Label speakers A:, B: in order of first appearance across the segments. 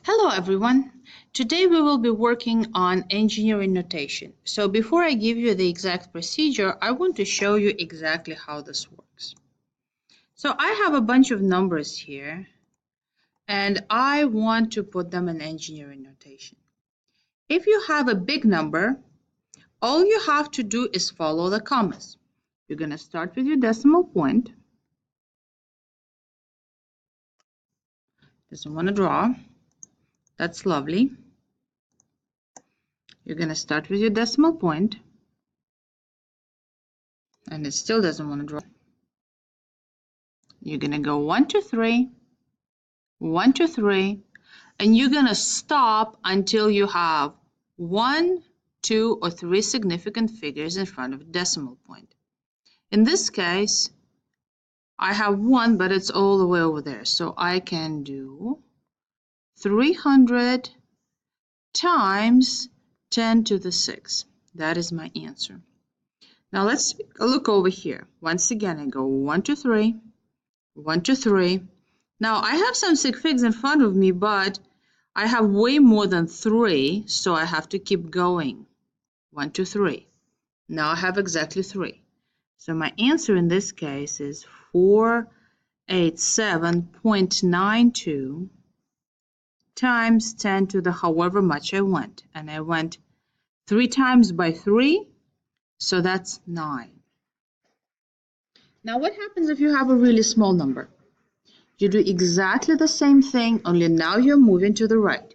A: Hello everyone. Today we will be working on engineering notation. So before I give you the exact procedure, I want to show you exactly how this works. So I have a bunch of numbers here and I want to put them in engineering notation. If you have a big number, all you have to do is follow the commas. You're going to start with your decimal point. Doesn't want to draw. That's lovely. You're going to start with your decimal point, and it still doesn't want to draw. You're going to go 1, 2, 3, 1, 2, 3, and you're going to stop until you have 1, 2, or 3 significant figures in front of a decimal point. In this case, I have 1, but it's all the way over there. So I can do 300 times 10 to the 6. That is my answer. Now let's look over here. Once again, I go 1, 2, 3, 1, 2, 3. Now I have some sig figs in front of me, but I have way more than 3, so I have to keep going. 1, 2, 3. Now I have exactly 3. So my answer in this case is 487.92 times 10 to the however much I went. And I went 3 times by 3, so that's 9. Now what happens if you have a really small number? You do exactly the same thing, only now you're moving to the right.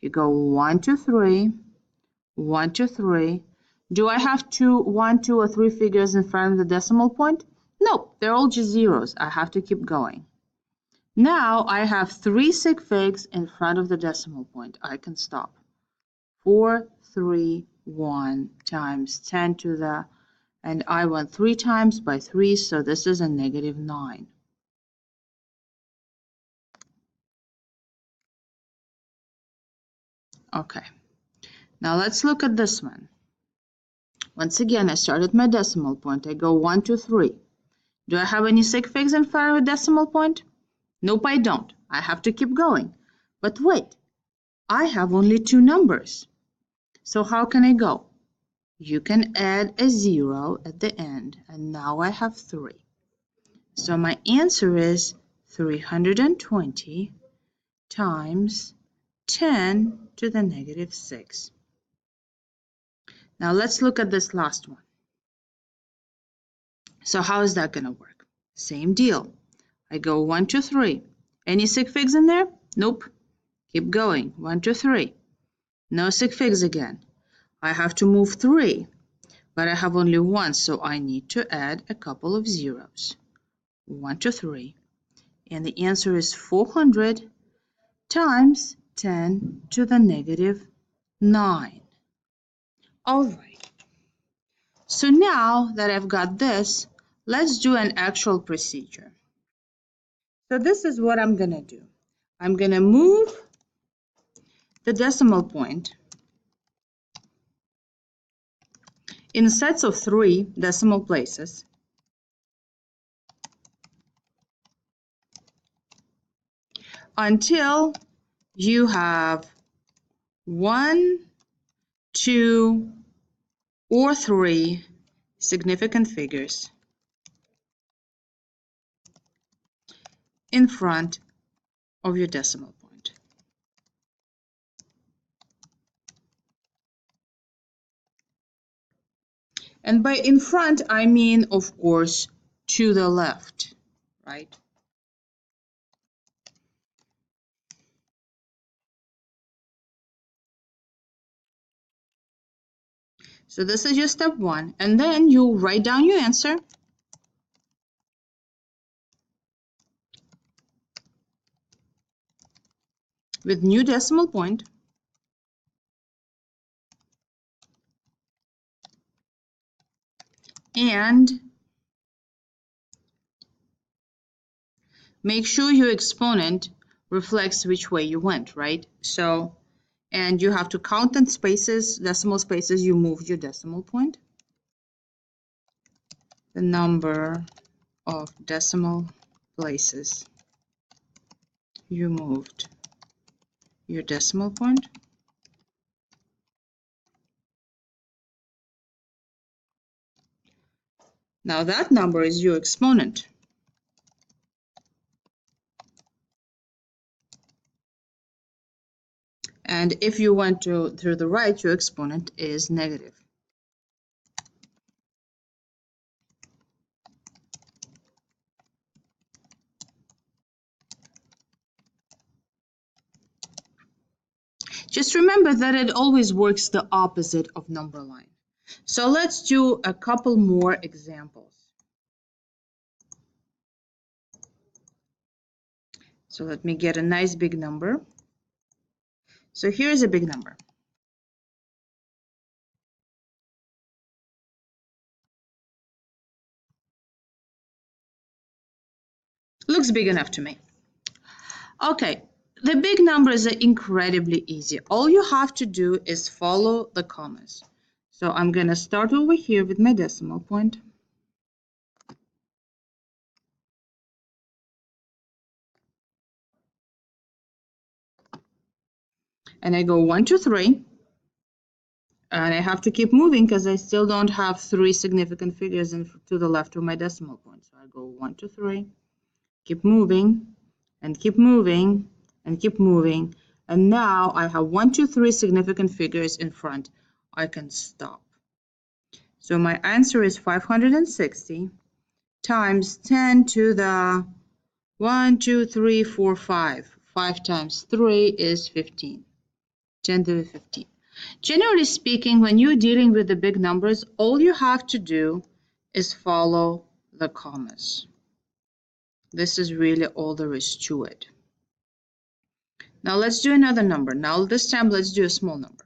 A: You go 1, 2, 3, 1, 2, 3. Do I have 1, 2, or 3 figures in front of the decimal point? No, they're all just zeros. I have to keep going. Now I have 3 sig figs in front of the decimal point. I can stop. 4, 3, 1 times 10 to the, and I went 3 times by 3, so this is a negative 9. Okay, now let's look at this one. Once again, I start at my decimal point. I go 1, 2, 3. Do I have any sig figs in front of a decimal point? Nope, I don't. I have to keep going. But wait, I have only 2 numbers. So how can I go? You can add a 0 at the end, and now I have 3. So my answer is 320 times 10 to the negative 6. Now let's look at this last one. So how is that going to work? Same deal. I go 1, 2, 3. Any sig figs in there? Nope. Keep going. 1, 2, 3. No sig figs again. I have to move 3, but I have only 1, so I need to add a couple of zeros. 1, 2, 3. And the answer is 400 times 10 to the negative 9. All right. So now that I've got this, let's do an actual procedure. So this is what I'm going to do. I'm going to move the decimal point in sets of 3 decimal places until you have 1, 2, or 3 significant figures in front of your decimal point. And by in front, I mean, of course, to the left, right? So this is your step 1. And then you write down your answer. With new decimal point. And make sure your exponent reflects which way you went, right? So, and you have to count in spaces, decimal spaces, you moved your decimal point. The number of decimal places you moved your decimal point. Now that number is your exponent. And if you went through the right, your exponent is negative. Just remember that it always works the opposite of number line. So let's do a couple more examples. So let me get a nice big number. So here's a big number. Looks big enough to me. Okay, the big numbers are incredibly easy. All you have to do is follow the commas. So I'm going to start over here with my decimal point. And I go 1, 2, 3. And I have to keep moving because I still don't have 3 significant figures to the left of my decimal point. So I go 1, 2, 3, keep moving, and keep moving, and keep moving. And now I have 1, 2, 3 significant figures in front. I can stop. So my answer is 560 times 10 to the 1, 2, 3, 4, 5. 5 times 3 is 15. 10 to the 15. Generally speaking, when you're dealing with the big numbers, all you have to do is follow the commas. This is really all there is to it. Now let's do another number. Now this time let's do a small number.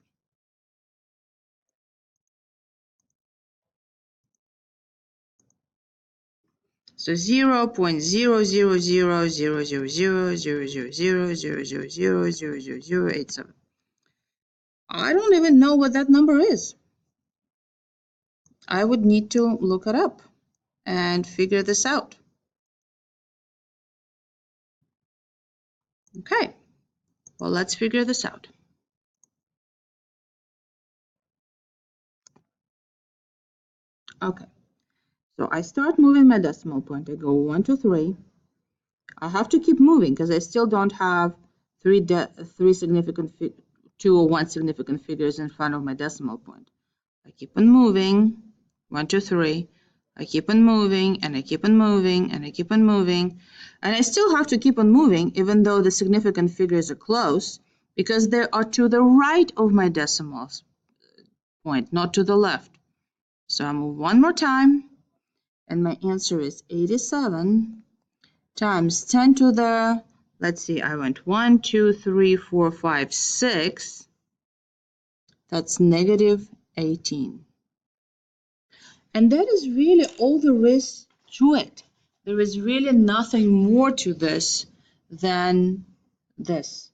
A: So 0.0000000000000000087. I don't even know what that number is. I would need to look it up and figure this out. Okay, well, let's figure this out. Okay, so I start moving my decimal point. I go 1, 2, 3. I have to keep moving because I still don't have 2 or 1 significant figures in front of my decimal point. I keep on moving, 1, 2, 3. I keep on moving, and I keep on moving, and I keep on moving. And I still have to keep on moving even though the significant figures are close because they are to the right of my decimal point, not to the left. So I move one more time, and my answer is 87 times 10 to the, let's see, I went 1, 2, 3, 4, 5, 6. That's negative 18. And that is really all there is to it. There is really nothing more to this than this.